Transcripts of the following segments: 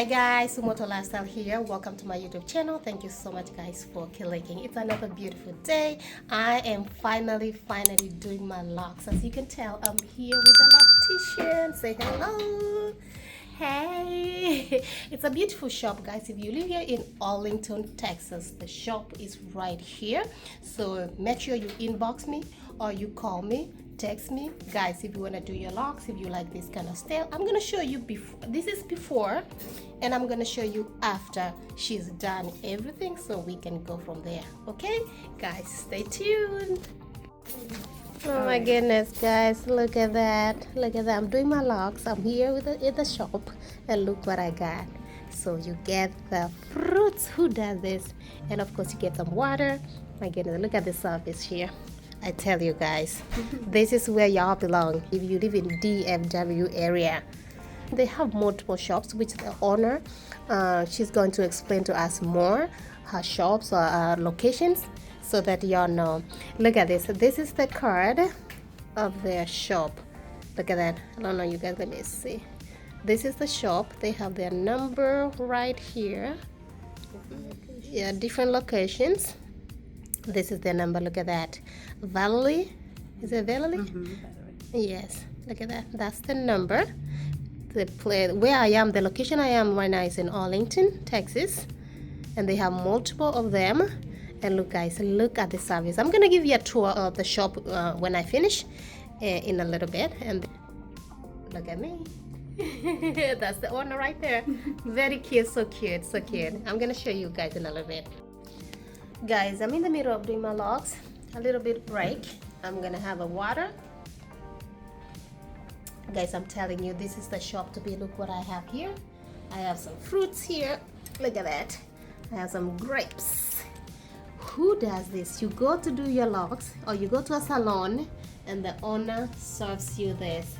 Hey guys, Umoto lifestyle here. Welcome to my YouTube channel. Thank you so much guys for clicking. It's another beautiful day. I am finally doing my locks. As you can tell, I'm here with a loctician. Say hello. Hey, it's a beautiful shop guys. If you live here in Arlington, Texas, the shop is right here. So make sure you inbox me or you call me, text me guys, if you want to do your locks, if you like this kind of style. I'm gonna show you before. This is before, and I'm gonna show you after she's done everything, so we can go from there. Okay guys, stay tuned. Oh my goodness guys, look at that, I'm doing my locks. I'm here with in the shop, and look what I got. So you get the fruits. Who does this? And of course you get some water. My goodness, look at the service here. I tell you guys, this is where y'all belong. If you live in DFW area, they have multiple shops, which the owner, she's going to explain to us more her shops or locations, so that y'all know. Look at this. This is the card of their shop. Look at that. I don't know, you guys, let me see. This is the shop. They have their number right here. Yeah, different locations. This is their number. Look at that. Valley. Is it Valley? Yes. Look at that. That's the number. The place where I am, the location I am right now is in Arlington, Texas, and they have multiple of them. And look guys, look at the service. I'm gonna give you a tour of the shop when I finish in a little bit. And look at me. That's the owner right there. Very cute, so cute, so cute. I'm gonna show you guys in a little bit. Guys, I'm in the middle of doing my locks. A little bit break. I'm gonna have a water. Guys, I'm telling you, this is the shop to be. Look what I have here. I have some fruits here. Look at that. I have some grapes. Who does this? You go to do your locks, or you go to a salon, and the owner serves you this.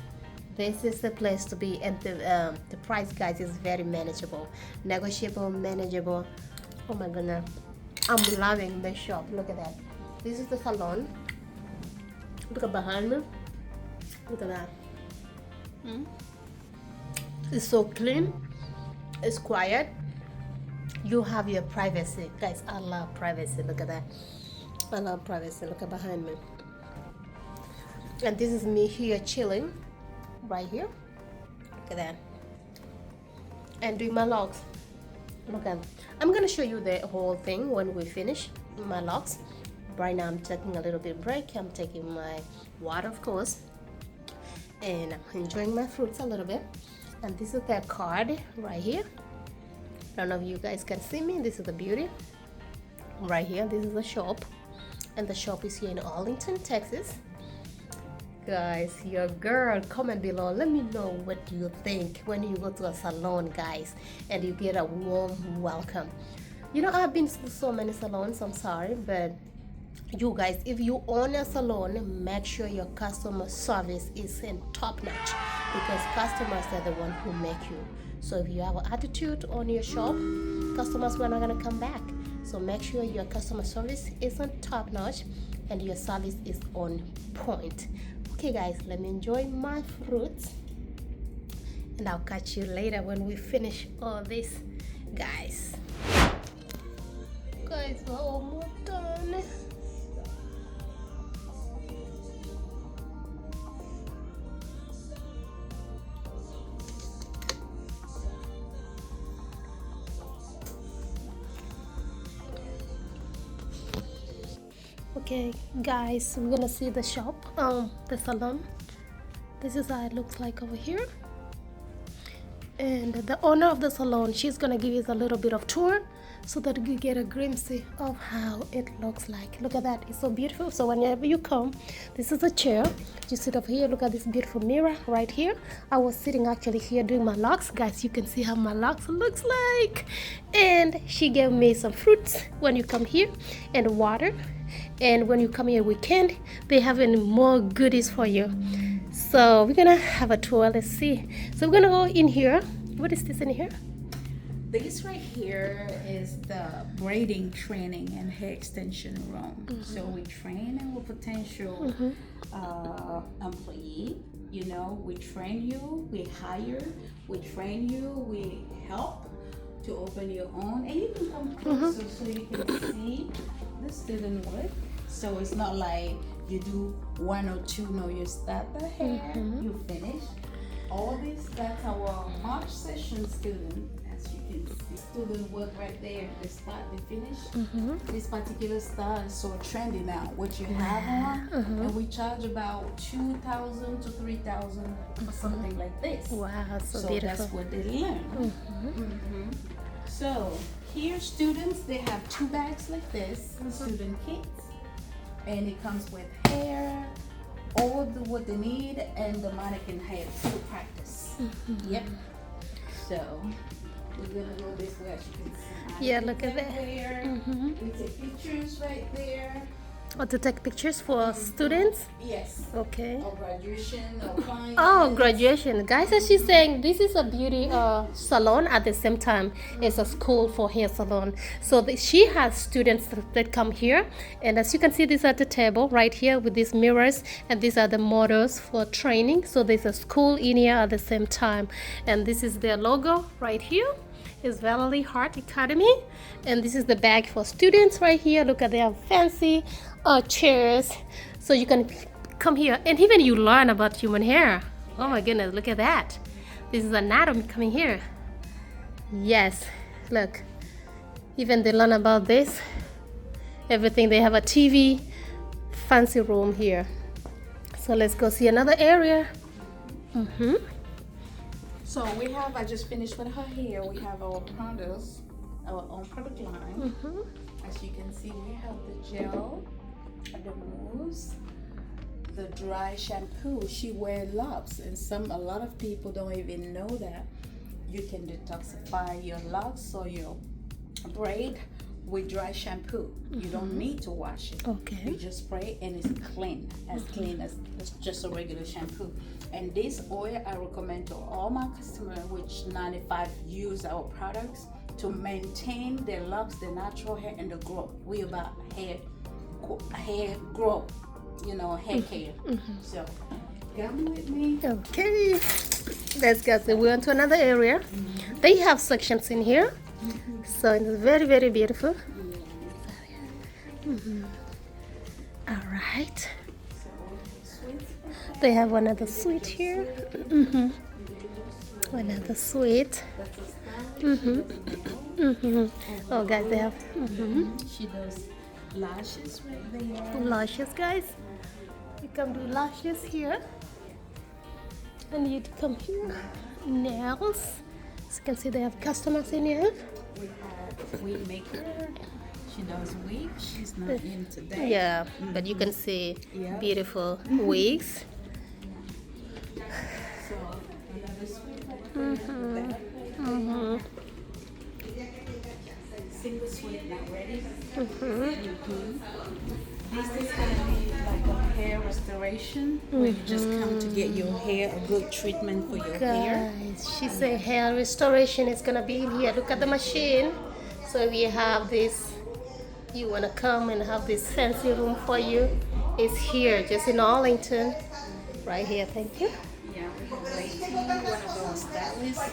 This is the place to be. And the price guys is very manageable, negotiable, manageable. Oh my goodness, I'm loving the shop. Look at that. This is the salon. Look at behind me. Look at that. It's so clean. It's quiet. You have your privacy. Guys, I love privacy. Look at that. I love privacy. Look at behind me. And this is me here chilling right here. Look at that. And doing my locks. Look at, I'm gonna show you the whole thing when we finish my locks. Right now I'm taking a little bit break. I'm taking my water, of course, and I'm enjoying my fruits a little bit. And this is their card right here. I don't know if you guys can see me. This is the beauty right here. This is the shop, and the shop is here in Arlington, Texas. Guys, your girl, comment below. Let me know what you think when you go to a salon, guys, and you get a warm welcome. You know, I've been to so many salons. I'm sorry, but you guys, if you own a salon, make sure your customer service is in top notch, because customers are the one who make you. So if you have an attitude on your shop, customers are not gonna come back. So make sure your customer service is on top notch and your service is on point. Okay guys, let me enjoy my fruits, and I'll catch you later when we finish all this, guys. Guys, we're almost done. Okay guys, we're gonna see the shop, the salon. This is how it looks like over here. And the owner of the salon, she's gonna give us a little bit of tour, so that you get a glimpse of how it looks like. Look at that, it's so beautiful. So whenever you come, this is a chair. You sit up here. Look at this beautiful mirror right here. I was sitting actually here doing my locks. Guys, you can see how my locks looks like. And she gave me some fruits when you come here, and water. And when you come here weekend, they have more goodies for you. So we're gonna have a tour. Let's see. So we're gonna go in here. What is this in here? This right here is the braiding training and hair extension room. So we train our potential employee. You know, we train you, we hire, we train you, we help to open your own, and you can come closer so you can see the student work. So it's not like you do one or two. No, you start the hair, you finish. All this, that's our March session student. As you can see, student work right there. They start, they finish. This particular style is so trendy now. What you have on, and we charge about 2,000 to 3,000 for something like this. Wow, so That's beautiful. what they learn. So here, students, they have 2 bags like this, student kits, and it comes with hair, all what they need, and the mannequin hair to practice. Yep. So we're gonna go this way, as you can see. Yeah, look at Mannequin that. hair. We take pictures right there. Or to take pictures for students? Yes. Okay. Or graduation, or clients. Oh, graduation. Guys, as she's saying, this is a beauty salon. At the same time, it's a school for hair salon. So she has students that come here. And as you can see, this at the table right here with these mirrors. And these are the models for training. So there's a school in here at the same time. And this is their logo right here. It's Valley Heart Academy. And this is the bag for students right here. Look at, they have fancy chairs. So you can come here, and even you learn about human hair. Oh my goodness, look at that. This is anatomy coming here. Yes, look. Even they learn about this. Everything. They have a TV, fancy room here. So let's go see another area. So we have, I just finished with her hair. We have our products, our own product line. As you can see, we have the gel, the mousse, the dry shampoo. She wears locks, and a lot of people don't even know that you can detoxify your locks or your braid with dry shampoo. You don't need to wash it. Okay. You just spray and it's clean as just a regular shampoo. And this oil I recommend to all my customers, which 95 use our products to maintain their locks, their natural hair, and the growth. We about hair growth, hair care. So come with me. Okay. Let's go. So we're on to another area. They have sections in here. So it's very, very beautiful. All right. They have another suite here. Another suite. Oh, guys, they have She does lashes right there. lashes, guys. You come do lashes here, and you come here. Nails. As you can see, they have customers in here. We have wig maker. She does wigs. She's not in today. Yeah, but you can see beautiful wigs. So another suite right there. Single suite not ready. This is gonna be like a hair restoration where you just come to get your hair, a good treatment for your hair. Guys, she said hair restoration is gonna be in here. Look at the machine. So if you have this, you wanna come and have this fancy room for you, it's here, just in Arlington, right here. Thank you. Yeah, we have Lady, one of our stylists.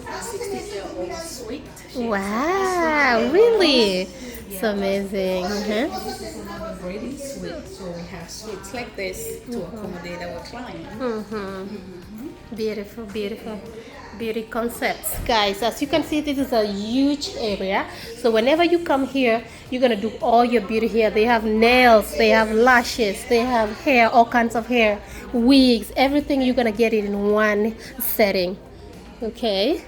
60-year-old sweet. Wow, really? It's amazing. This is another braiding suite. So we have suites like this to accommodate our client. Beautiful, beautiful. Beauty concepts. Guys, as you can see, this is a huge area. So whenever you come here, you're going to do all your beauty here. They have nails, they have lashes, they have hair, all kinds of hair, wigs, everything. You're going to get it in one setting. Okay.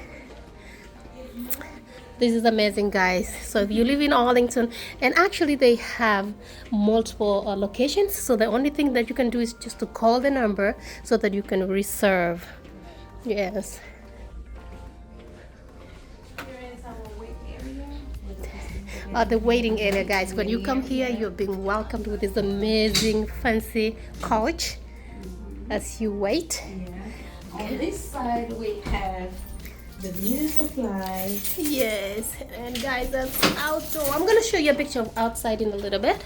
This is amazing, guys. So if you live in Arlington, and actually they have multiple locations, so the only thing that you can do is just to call the number so that you can reserve. Yes. Here is our wait area. The waiting area, guys. When you come here, you're being welcomed with this amazing fancy couch as you wait. Yeah. On this side we have the beauty supply. Yes, and guys, that's outdoor. I'm gonna show you a picture of outside in a little bit.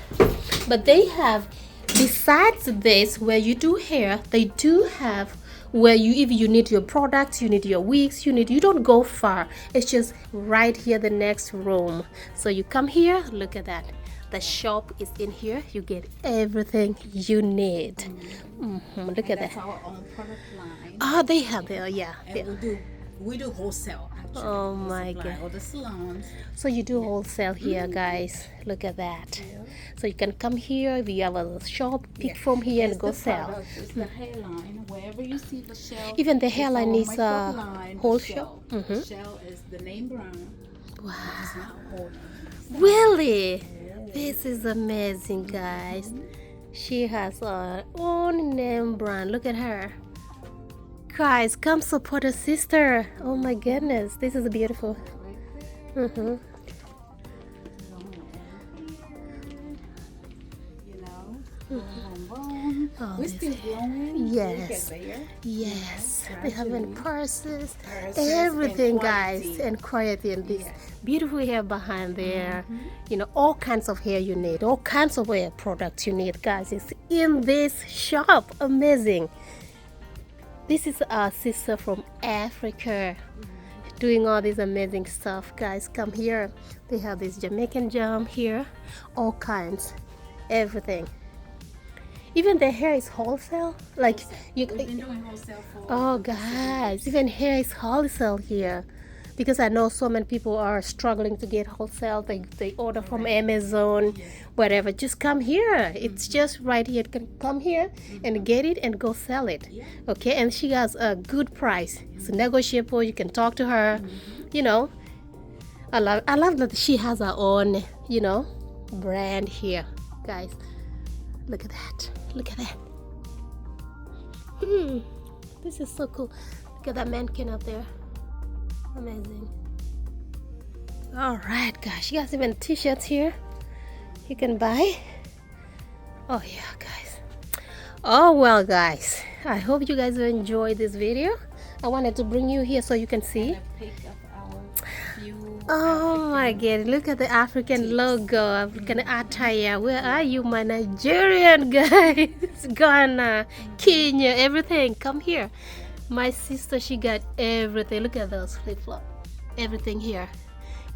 But they have, besides this, where you do hair, they do have where you, if you need your products, you need your wigs, you don't go far. It's just right here, the next room. So you come here, look at that. The shop is in here. You get everything you need. Look at That's that. our own product line. Oh, they have there, yeah. And we do wholesale actually. Oh We my supply God. all the salons. So you do wholesale here, guys. Look at that. So you can come here if you have a shop, pick from here and It's go the sell. product, it's the hairline. Wherever you see the shell, Even the it's hairline our is makeup line, whole the shell. The shell is the name brand. Wow. It's not whole. Really? This is amazing, guys. She has her own name brand. Look at her. Guys, come support her sister. Oh my goodness. This is beautiful. You know, boom, boom. Oh, We're this- still growing. Yes. Look at there. Yes, they have in purses, Purses everything, and guys, quality. and quality, and this Yes. beautiful hair behind there. You know, all kinds of hair you need, all kinds of hair products you need, guys. It's in this shop. Amazing. This is our sister from Africa doing all this amazing stuff, guys. Come here. They have this Jamaican jam here, all kinds, everything. Even the hair is wholesale. Like you, We've been doing wholesale for. oh guys, even hair is wholesale here, because I know so many people are struggling to get wholesale. They order from Amazon, whatever. Just come here. It's just right here. You can come here and get it and go sell it. Okay, and she has a good price. It's negotiable. You can talk to her. You know, I love that she has her own, you know, brand here, guys. Look at that. Look at that. This is so cool. Look at that mannequin up there. Amazing. All right, guys. She has even t-shirts here you can buy. Oh yeah, guys. Oh well, guys, I hope you guys enjoyed this video. I wanted to bring you here so you can see. A pic of our few. Oh my god, look at the African logo, African attire. Where are you, my Nigerian guys? Ghana, Kenya, everything. Come here. My sister, she got everything. Look at those flip-flops. Everything here.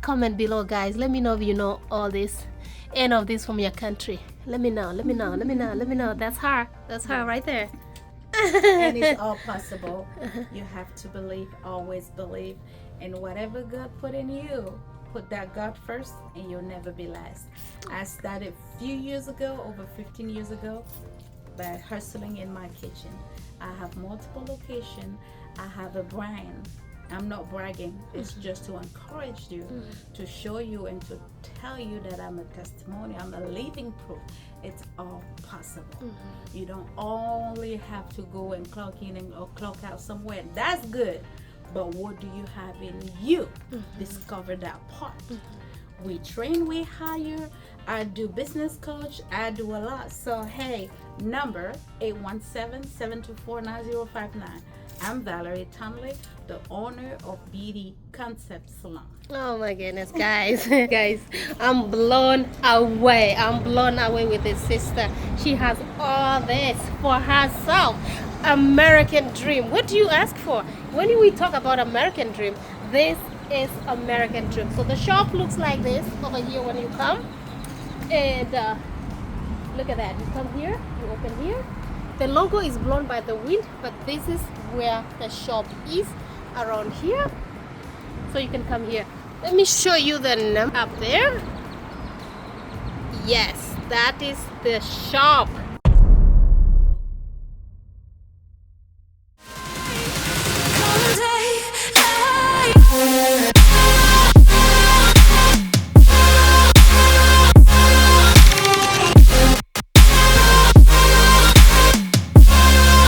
Comment below, guys. Let me know if you know all this. Any of this from your country. Let me know. Let me know. Let me know. Let me know. That's her. That's her right there. And it's all possible. You have to believe, always believe in whatever God put in you. Put that God first and you'll never be last. I started a few years ago, over 15 years ago, by hustling in my kitchen. I have multiple locations. I have a brand. I'm not bragging. It's just to encourage you, to show you and to tell you that I'm a testimony. I'm a living proof. It's all possible. You don't only have to go and clock in or clock out somewhere. That's good. But what do you have in you? Discover that part. We train, we hire. I do business coach. I do a lot. So hey, number 817-724-9059. I'm Valerie Tomley, the owner of Beauty Concept Salon. Oh my goodness, guys. Guys, I'm blown away. I'm blown away with this sister. She has all this for herself. American dream. What do you ask for? When we talk about American dream, this is American dream. So the shop looks like this over here when you come. And look at that. You come here, you open here. The logo is blown by the wind, but this is where the shop is, around here. So you can come here. Let me show you the number up there. Yes, that is the shop.